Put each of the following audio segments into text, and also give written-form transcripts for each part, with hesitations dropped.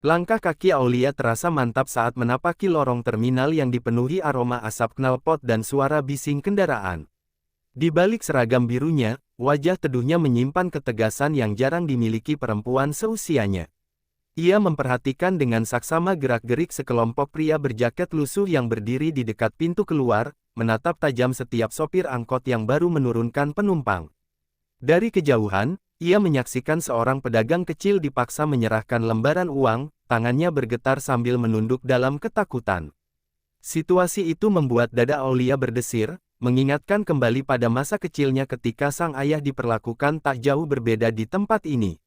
Langkah kaki Aulia terasa mantap saat menapaki lorong terminal yang dipenuhi aroma asap knalpot dan suara bising kendaraan. Di balik seragam birunya, wajah teduhnya menyimpan ketegasan yang jarang dimiliki perempuan seusianya. Ia memperhatikan dengan saksama gerak-gerik sekelompok pria berjaket lusuh yang berdiri di dekat pintu keluar, menatap tajam setiap sopir angkot yang baru menurunkan penumpang. Dari kejauhan, ia menyaksikan seorang pedagang kecil dipaksa menyerahkan lembaran uang, tangannya bergetar sambil menunduk dalam ketakutan. Situasi itu membuat dada Aulia berdesir, mengingatkan kembali pada masa kecilnya ketika sang ayah diperlakukan tak jauh berbeda di tempat ini.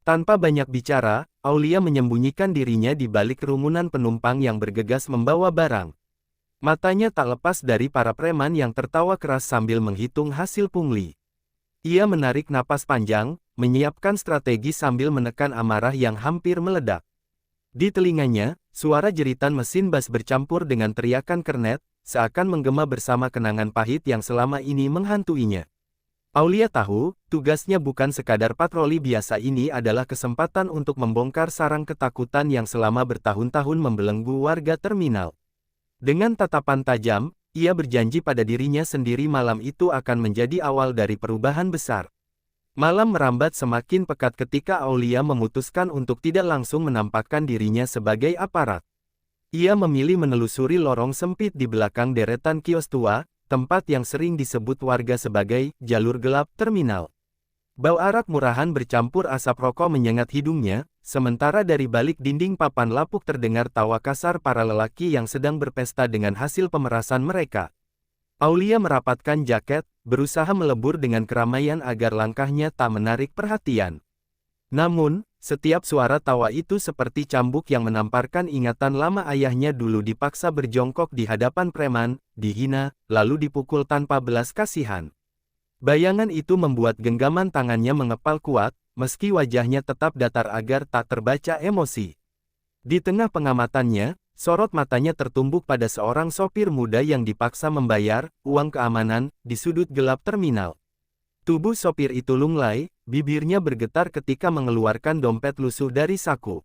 Tanpa banyak bicara, Aulia menyembunyikan dirinya di balik kerumunan penumpang yang bergegas membawa barang. Matanya tak lepas dari para preman yang tertawa keras sambil menghitung hasil pungli. Ia menarik napas panjang, menyiapkan strategi sambil menekan amarah yang hampir meledak. Di telinganya, suara jeritan mesin bas bercampur dengan teriakan kernet, seakan menggema bersama kenangan pahit yang selama ini menghantuinya. Aulia tahu, tugasnya bukan sekadar patroli biasa, ini adalah kesempatan untuk membongkar sarang ketakutan yang selama bertahun-tahun membelenggu warga terminal. Dengan tatapan tajam, ia berjanji pada dirinya sendiri malam itu akan menjadi awal dari perubahan besar. Malam merambat semakin pekat ketika Aulia memutuskan untuk tidak langsung menampakkan dirinya sebagai aparat. Ia memilih menelusuri lorong sempit di belakang deretan kios tua, tempat yang sering disebut warga sebagai jalur gelap terminal. Bau arak murahan bercampur asap rokok menyengat hidungnya, sementara dari balik dinding papan lapuk terdengar tawa kasar para lelaki yang sedang berpesta dengan hasil pemerasan mereka. Aulia merapatkan jaket, berusaha melebur dengan keramaian agar langkahnya tak menarik perhatian. Namun, setiap suara tawa itu seperti cambuk yang menamparkan ingatan lama ayahnya dulu dipaksa berjongkok di hadapan preman, dihina, lalu dipukul tanpa belas kasihan. Bayangan itu membuat genggaman tangannya mengepal kuat, meski wajahnya tetap datar agar tak terbaca emosi. Di tengah pengamatannya, sorot matanya tertumbuk pada seorang sopir muda yang dipaksa membayar uang keamanan di sudut gelap terminal. Tubuh sopir itu lunglai, bibirnya bergetar ketika mengeluarkan dompet lusuh dari saku.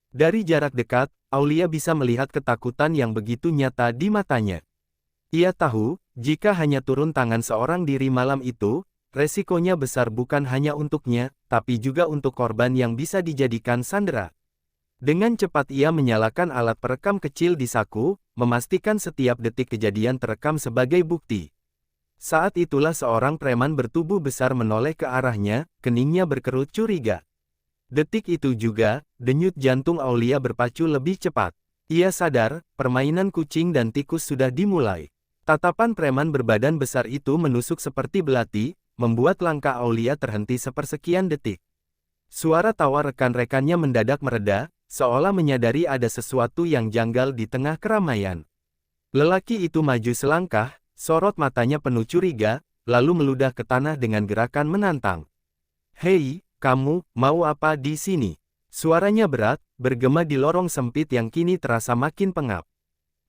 Dari jarak dekat, Aulia bisa melihat ketakutan yang begitu nyata di matanya. Ia tahu, jika hanya turun tangan seorang diri malam itu, resikonya besar bukan hanya untuknya, tapi juga untuk korban yang bisa dijadikan sandera. Dengan cepat ia menyalakan alat perekam kecil di saku, memastikan setiap detik kejadian terekam sebagai bukti. Saat itulah seorang preman bertubuh besar menoleh ke arahnya, keningnya berkerut curiga. Detik itu juga, denyut jantung Aulia berpacu lebih cepat. Ia sadar, permainan kucing dan tikus sudah dimulai. Tatapan preman berbadan besar itu menusuk seperti belati, membuat langkah Aulia terhenti sepersekian detik. Suara tawa rekan-rekannya mendadak mereda, seolah menyadari ada sesuatu yang janggal di tengah keramaian. Lelaki itu maju selangkah, sorot matanya penuh curiga, lalu meludah ke tanah dengan gerakan menantang. "Hei, kamu, mau apa di sini?" Suaranya berat, bergema di lorong sempit yang kini terasa makin pengap.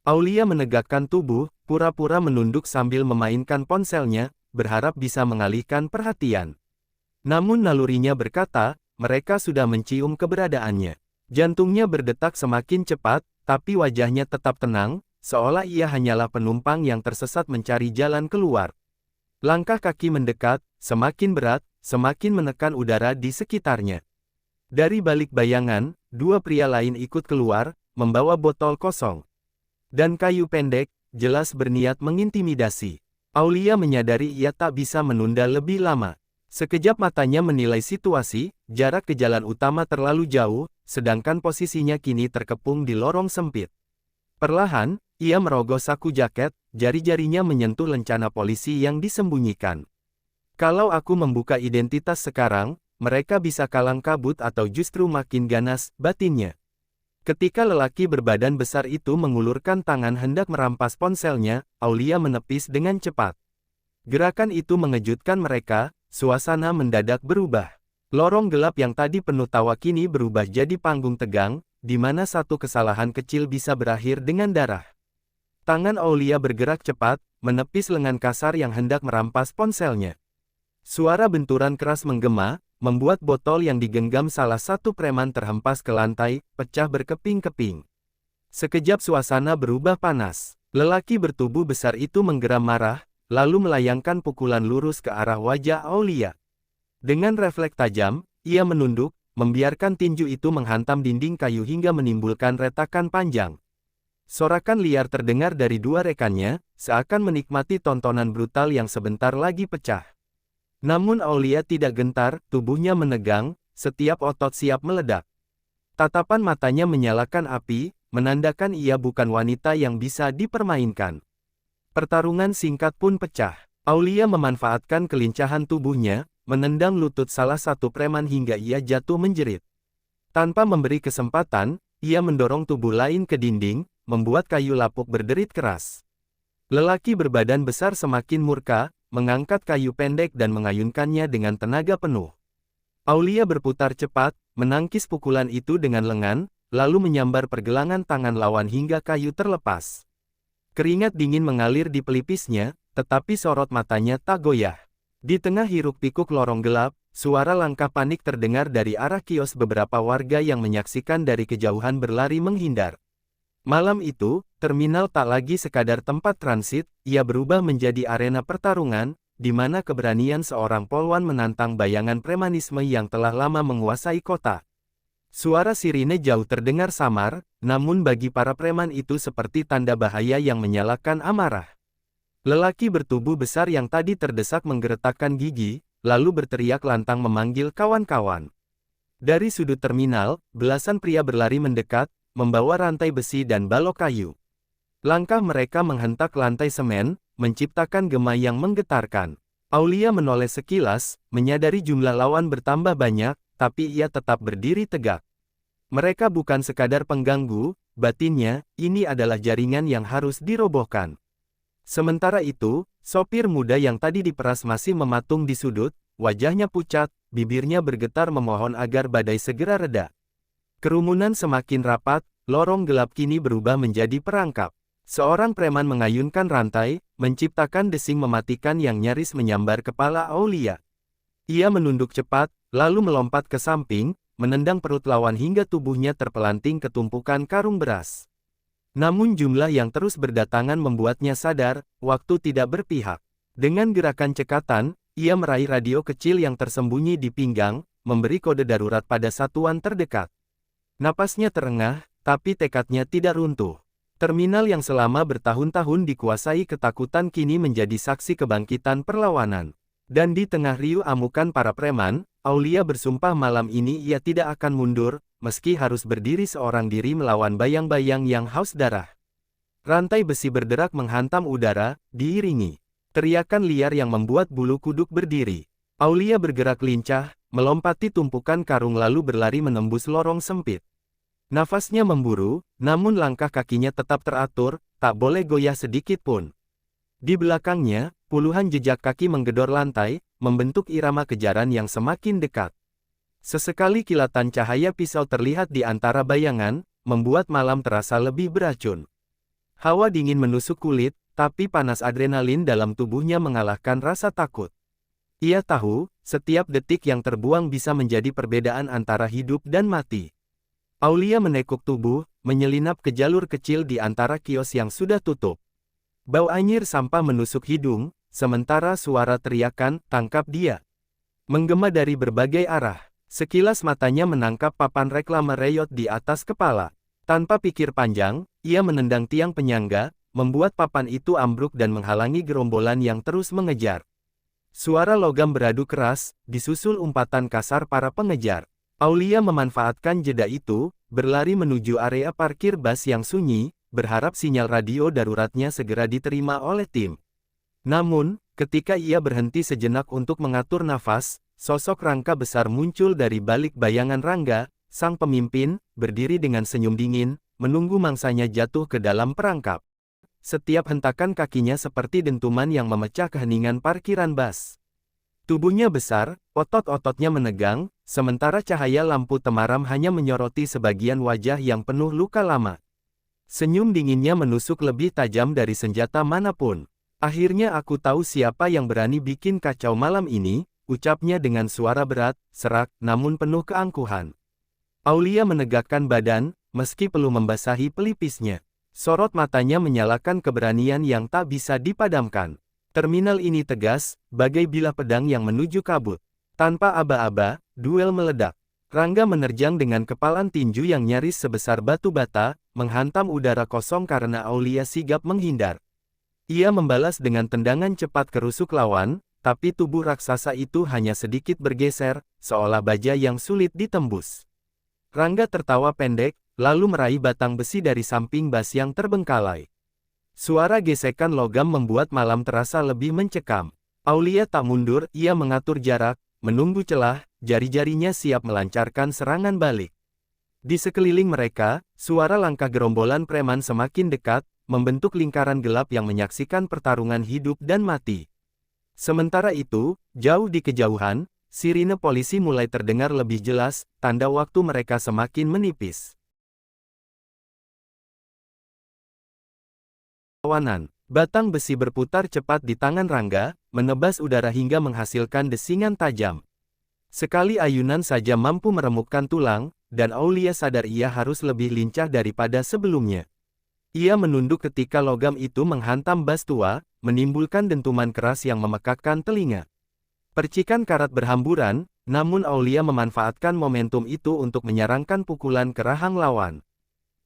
Aulia menegakkan tubuh, pura-pura menunduk sambil memainkan ponselnya, berharap bisa mengalihkan perhatian. Namun nalurinya berkata, mereka sudah mencium keberadaannya. Jantungnya berdetak semakin cepat, tapi wajahnya tetap tenang, seolah ia hanyalah penumpang yang tersesat mencari jalan keluar. Langkah kaki mendekat, semakin berat, semakin menekan udara di sekitarnya. Dari balik bayangan, dua pria lain ikut keluar, membawa botol kosong dan kayu pendek, jelas berniat mengintimidasi. Aulia menyadari ia tak bisa menunda lebih lama. Sekejap matanya menilai situasi, jarak ke jalan utama terlalu jauh, sedangkan posisinya kini terkepung di lorong sempit. Perlahan, ia merogoh saku jaket, jari-jarinya menyentuh lencana polisi yang disembunyikan. Kalau aku membuka identitas sekarang, mereka bisa kalang kabut atau justru makin ganas, batinnya. Ketika lelaki berbadan besar itu mengulurkan tangan hendak merampas ponselnya, Aulia menepis dengan cepat. Gerakan itu mengejutkan mereka, suasana mendadak berubah. Lorong gelap yang tadi penuh tawa kini berubah jadi panggung tegang, di mana satu kesalahan kecil bisa berakhir dengan darah. Tangan Aulia bergerak cepat, menepis lengan kasar yang hendak merampas ponselnya. Suara benturan keras menggema, membuat botol yang digenggam salah satu preman terhempas ke lantai, pecah berkeping-keping. Sekejap suasana berubah panas. Lelaki bertubuh besar itu menggeram marah, lalu melayangkan pukulan lurus ke arah wajah Aulia. Dengan refleks tajam, ia menunduk, membiarkan tinju itu menghantam dinding kayu hingga menimbulkan retakan panjang. Sorakan liar terdengar dari dua rekannya, seakan menikmati tontonan brutal yang sebentar lagi pecah. Namun Aulia tidak gentar, tubuhnya menegang, setiap otot siap meledak. Tatapan matanya menyalakan api, menandakan ia bukan wanita yang bisa dipermainkan. Pertarungan singkat pun pecah. Aulia memanfaatkan kelincahan tubuhnya, menendang lutut salah satu preman hingga ia jatuh menjerit. Tanpa memberi kesempatan, ia mendorong tubuh lain ke dinding, membuat kayu lapuk berderit keras. Lelaki berbadan besar semakin murka, mengangkat kayu pendek dan mengayunkannya dengan tenaga penuh. Aulia berputar cepat, menangkis pukulan itu dengan lengan, lalu menyambar pergelangan tangan lawan hingga kayu terlepas. Keringat dingin mengalir di pelipisnya, tetapi sorot matanya tak goyah. Di tengah hiruk-pikuk lorong gelap, suara langkah panik terdengar dari arah kios. Beberapa warga yang menyaksikan dari kejauhan berlari menghindar. Malam itu, terminal tak lagi sekadar tempat transit, ia berubah menjadi arena pertarungan, di mana keberanian seorang polwan menantang bayangan premanisme yang telah lama menguasai kota. Suara sirine jauh terdengar samar, namun bagi para preman itu seperti tanda bahaya yang menyalakan amarah. Lelaki bertubuh besar yang tadi terdesak menggeretakkan gigi, lalu berteriak lantang memanggil kawan-kawan. Dari sudut terminal, belasan pria berlari mendekat, membawa rantai besi dan balok kayu. Langkah mereka menghentak lantai semen, menciptakan gema yang menggetarkan. Aulia menoleh sekilas, menyadari jumlah lawan bertambah banyak, tapi ia tetap berdiri tegak. Mereka bukan sekadar pengganggu, batinnya, ini adalah jaringan yang harus dirobohkan. Sementara itu, sopir muda yang tadi diperas masih mematung di sudut, wajahnya pucat, bibirnya bergetar memohon agar badai segera reda. Kerumunan semakin rapat, lorong gelap kini berubah menjadi perangkap. Seorang preman mengayunkan rantai, menciptakan desing mematikan yang nyaris menyambar kepala Aulia. Ia menunduk cepat, lalu melompat ke samping, menendang perut lawan hingga tubuhnya terpelanting ke tumpukan karung beras. Namun jumlah yang terus berdatangan membuatnya sadar, waktu tidak berpihak. Dengan gerakan cekatan, ia meraih radio kecil yang tersembunyi di pinggang, memberi kode darurat pada satuan terdekat. Napasnya terengah, tapi tekadnya tidak runtuh. Terminal yang selama bertahun-tahun dikuasai ketakutan kini menjadi saksi kebangkitan perlawanan. Dan di tengah riuh amukan para preman, Aulia bersumpah malam ini ia tidak akan mundur, meski harus berdiri seorang diri melawan bayang-bayang yang haus darah. Rantai besi berderak menghantam udara, diiringi teriakan liar yang membuat bulu kuduk berdiri. Aulia bergerak lincah, melompati tumpukan karung lalu berlari menembus lorong sempit. Nafasnya memburu, namun langkah kakinya tetap teratur, tak boleh goyah sedikit pun. Di belakangnya, puluhan jejak kaki menggedor lantai, membentuk irama kejaran yang semakin dekat. Sesekali kilatan cahaya pisau terlihat di antara bayangan, membuat malam terasa lebih beracun. Hawa dingin menusuk kulit, tapi panas adrenalin dalam tubuhnya mengalahkan rasa takut. Ia tahu, setiap detik yang terbuang bisa menjadi perbedaan antara hidup dan mati. Aulia menekuk tubuh, menyelinap ke jalur kecil di antara kios yang sudah tutup. Bau anyir sampah menusuk hidung, sementara suara teriakan, "Tangkap dia!" menggema dari berbagai arah. Sekilas matanya menangkap papan reklame Riot di atas kepala. Tanpa pikir panjang, ia menendang tiang penyangga, membuat papan itu ambruk dan menghalangi gerombolan yang terus mengejar. Suara logam beradu keras, disusul umpatan kasar para pengejar. Aulia memanfaatkan jeda itu, berlari menuju area parkir bus yang sunyi, berharap sinyal radio daruratnya segera diterima oleh tim. Namun, ketika ia berhenti sejenak untuk mengatur nafas, sosok Rangga besar muncul dari balik bayangan Rangga, sang pemimpin, berdiri dengan senyum dingin, menunggu mangsanya jatuh ke dalam perangkap. Setiap hentakan kakinya seperti dentuman yang memecah keheningan parkiran bus. Tubuhnya besar, otot-ototnya menegang, sementara cahaya lampu temaram hanya menyoroti sebagian wajah yang penuh luka lama. Senyum dinginnya menusuk lebih tajam dari senjata manapun. "Akhirnya aku tahu siapa yang berani bikin kacau malam ini," ucapnya dengan suara berat, serak, namun penuh keangkuhan. Aulia menegakkan badan, meski perlu membasahi pelipisnya. Sorot matanya menyalakan keberanian yang tak bisa dipadamkan. Terminal ini tegas, bagai bilah pedang yang menuju kabut. Tanpa aba-aba, duel meledak. Rangga menerjang dengan kepalan tinju yang nyaris sebesar batu bata, menghantam udara kosong karena Aulia sigap menghindar. Ia membalas dengan tendangan cepat ke rusuk lawan, tapi tubuh raksasa itu hanya sedikit bergeser, seolah baja yang sulit ditembus. Rangga tertawa pendek, lalu meraih batang besi dari samping bas yang terbengkalai. Suara gesekan logam membuat malam terasa lebih mencekam. Aulia tak mundur, ia mengatur jarak, menunggu celah, jari-jarinya siap melancarkan serangan balik. Di sekeliling mereka, suara langkah gerombolan preman semakin dekat, membentuk lingkaran gelap yang menyaksikan pertarungan hidup dan mati. Sementara itu, jauh di kejauhan, sirine polisi mulai terdengar lebih jelas, tanda waktu mereka semakin menipis. Perlawanan. Batang besi berputar cepat di tangan Rangga, menebas udara hingga menghasilkan desingan tajam. Sekali ayunan saja mampu meremukkan tulang, dan Aulia sadar ia harus lebih lincah daripada sebelumnya. Ia menunduk ketika logam itu menghantam bas tua, menimbulkan dentuman keras yang memekakkan telinga. Percikan karat berhamburan, namun Aulia memanfaatkan momentum itu untuk menyarangkan pukulan ke rahang lawan.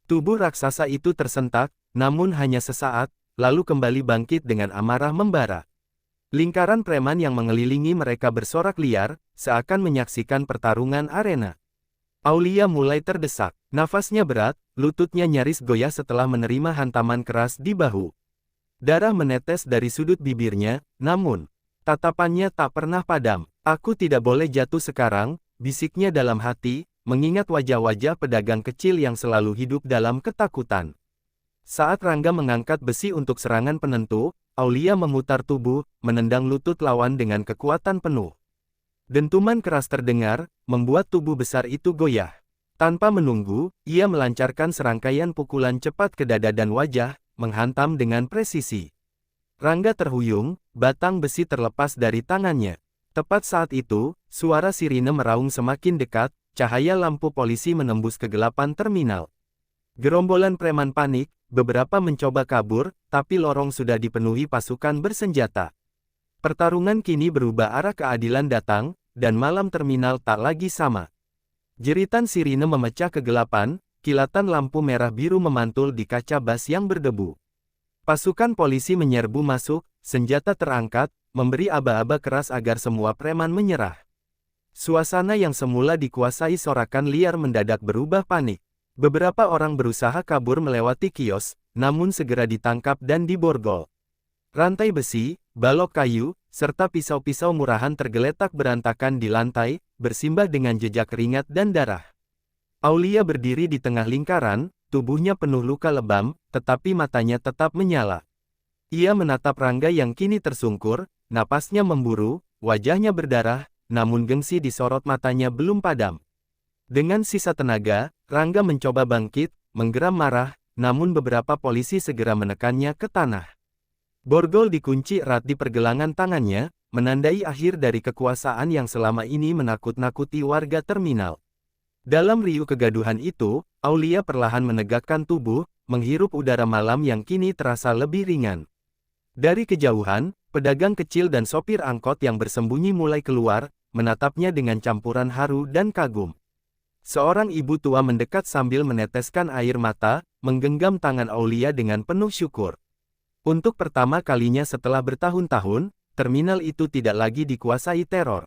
Tubuh raksasa itu tersentak, namun hanya sesaat, lalu kembali bangkit dengan amarah membara. Lingkaran preman yang mengelilingi mereka bersorak liar, seakan menyaksikan pertarungan arena. Aulia mulai terdesak, nafasnya berat, lututnya nyaris goyah setelah menerima hantaman keras di bahu. Darah menetes dari sudut bibirnya, namun, tatapannya tak pernah padam. Aku tidak boleh jatuh sekarang, bisiknya dalam hati, mengingat wajah-wajah pedagang kecil yang selalu hidup dalam ketakutan. Saat Rangga mengangkat besi untuk serangan penentu, Aulia memutar tubuh, menendang lutut lawan dengan kekuatan penuh. Dentuman keras terdengar, membuat tubuh besar itu goyah. Tanpa menunggu, ia melancarkan serangkaian pukulan cepat ke dada dan wajah, menghantam dengan presisi. Rangga terhuyung, batang besi terlepas dari tangannya. Tepat saat itu, suara sirine meraung semakin dekat, cahaya lampu polisi menembus kegelapan terminal. Gerombolan preman panik, beberapa mencoba kabur, tapi lorong sudah dipenuhi pasukan bersenjata. Pertarungan kini berubah arah, keadilan datang, dan malam terminal tak lagi sama. Jeritan sirine memecah kegelapan, kilatan lampu merah biru memantul di kaca bas yang berdebu. Pasukan polisi menyerbu masuk, senjata terangkat, memberi aba-aba keras agar semua preman menyerah. Suasana yang semula dikuasai sorakan liar mendadak berubah panik. Beberapa orang berusaha kabur melewati kios, namun segera ditangkap dan diborgol. Rantai besi, balok kayu, serta pisau-pisau murahan tergeletak berantakan di lantai, bersimbah dengan jejak keringat dan darah. Aulia berdiri di tengah lingkaran, tubuhnya penuh luka lebam, tetapi matanya tetap menyala. Ia menatap Rangga yang kini tersungkur, napasnya memburu, wajahnya berdarah, namun gengsi di sorot matanya belum padam. Dengan sisa tenaga, Rangga mencoba bangkit, menggeram marah, namun beberapa polisi segera menekannya ke tanah. Borgol dikunci erat di pergelangan tangannya, menandai akhir dari kekuasaan yang selama ini menakut-nakuti warga terminal. Dalam riuh kegaduhan itu, Aulia perlahan menegakkan tubuh, menghirup udara malam yang kini terasa lebih ringan. Dari kejauhan, pedagang kecil dan sopir angkot yang bersembunyi mulai keluar, menatapnya dengan campuran haru dan kagum. Seorang ibu tua mendekat sambil meneteskan air mata, menggenggam tangan Aulia dengan penuh syukur. Untuk pertama kalinya setelah bertahun-tahun, terminal itu tidak lagi dikuasai teror.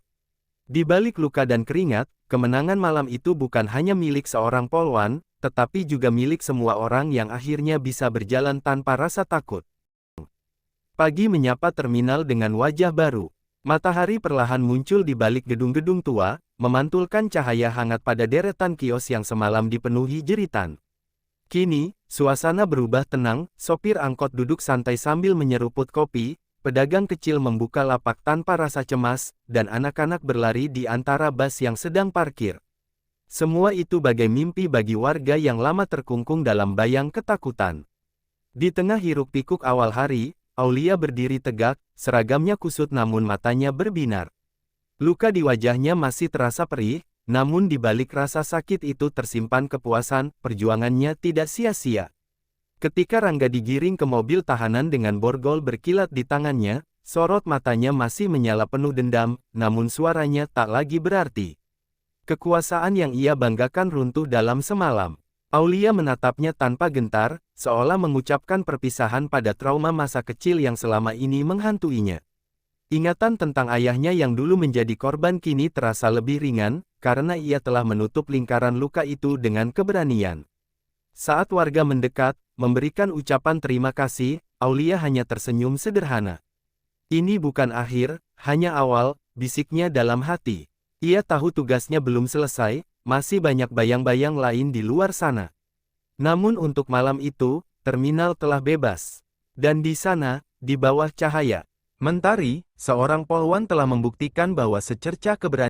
Di balik luka dan keringat, kemenangan malam itu bukan hanya milik seorang polwan, tetapi juga milik semua orang yang akhirnya bisa berjalan tanpa rasa takut. Pagi menyapa terminal dengan wajah baru. Matahari perlahan muncul di balik gedung-gedung tua, memantulkan cahaya hangat pada deretan kios yang semalam dipenuhi jeritan. Kini, suasana berubah tenang, sopir angkot duduk santai sambil menyeruput kopi, pedagang kecil membuka lapak tanpa rasa cemas, dan anak-anak berlari di antara bas yang sedang parkir. Semua itu bagai mimpi bagi warga yang lama terkungkung dalam bayang ketakutan. Di tengah hiruk-pikuk awal hari, Aulia berdiri tegak, seragamnya kusut namun matanya berbinar. Luka di wajahnya masih terasa perih, namun di balik rasa sakit itu tersimpan kepuasan, perjuangannya tidak sia-sia. Ketika Rangga digiring ke mobil tahanan dengan borgol berkilat di tangannya, sorot matanya masih menyala penuh dendam, namun suaranya tak lagi berarti. Kekuasaan yang ia banggakan runtuh dalam semalam. Aulia menatapnya tanpa gentar, seolah mengucapkan perpisahan pada trauma masa kecil yang selama ini menghantuinya. Ingatan tentang ayahnya yang dulu menjadi korban kini terasa lebih ringan, karena ia telah menutup lingkaran luka itu dengan keberanian. Saat warga mendekat, memberikan ucapan terima kasih, Aulia hanya tersenyum sederhana. Ini bukan akhir, hanya awal, bisiknya dalam hati. Ia tahu tugasnya belum selesai, masih banyak bayang-bayang lain di luar sana. Namun untuk malam itu, terminal telah bebas. Dan di sana, di bawah cahaya mentari, seorang polwan telah membuktikan bahwa secerca keberanian